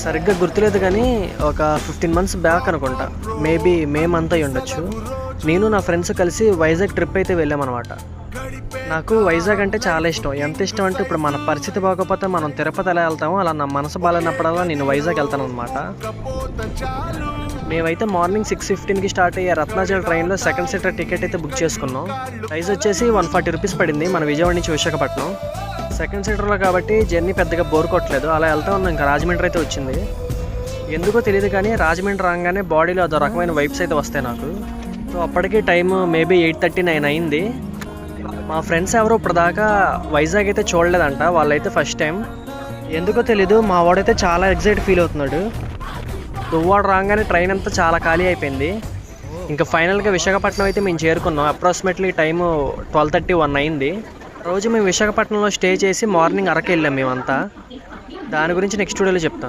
సరిగ్గా గుర్తులేదు కానీ ఒక 15 మంత్స్ బ్యాక్ అనుకుంటా, మేబీ మే మంత్ అయి ఉండొచ్చు. నేను నా ఫ్రెండ్స్ కలిసి వైజాగ్ ట్రిప్ అయితే వెళ్ళామన్నమాట. నాకు వైజాగ్ అంటే చాలా ఇష్టం. ఎంత ఇష్టం అంటే ఇప్పుడు మన పరిస్థితి బాగోకపోతే మనం తిరుపతి ఎలా వెళ్తామో అలా నా మనసు బాగాలేనప్పుడల్లా నేను వైజాగ్ వెళ్తాను అనమాట. మేమైతే మార్నింగ్ 6:15కి స్టార్ట్ అయ్యే రత్నాచల్ ట్రైన్లో సెకండ్ సీటర్ టికెట్ అయితే బుక్ చేసుకున్నాం. ప్రైస్ వచ్చేసి 140 రూపీస్ పడింది మన విజయవాడ నుంచి విశాఖపట్నం. సెకండ్ సీటర్లో కాబట్టి జర్నీ పెద్దగా బోర్ కొట్టలేదు. అలా వెళ్తా ఉన్నాం. ఇంకా రాజమండ్రి అయితే వచ్చింది. ఎందుకో తెలియదు కానీ రాజమండ్రి రాగానే బాడీలో అదో రకమైన వైబ్స్ అయితే వస్తాయి నాకు. సో అప్పటికి టైం మేబీ 8:39 అయింది. మా ఫ్రెండ్స్ ఎవరు ఇప్పటిదాకా వైజాగ్ అయితే చూడలేదంట. వాళ్ళైతే ఫస్ట్ టైం. ఎందుకో తెలీదు మా వాడైతే చాలా ఎక్సైట్ ఫీల్ అవుతున్నాడు. దువ్వాడ రాగానే ట్రైన్ అంతా చాలా ఖాళీ అయిపోయింది. ఇంకా ఫైనల్గా విశాఖపట్నం అయితే మేము చేరుకున్నాం. అప్రాక్సిమేట్లీ టైము 12:31 అయింది. రోజు మేము విశాఖపట్నంలో స్టే చేసి మార్నింగ్ అరకు వెళ్ళాం మేమంతా. దాని గురించి నెక్స్ట్ వీడియోలో చెప్తాం.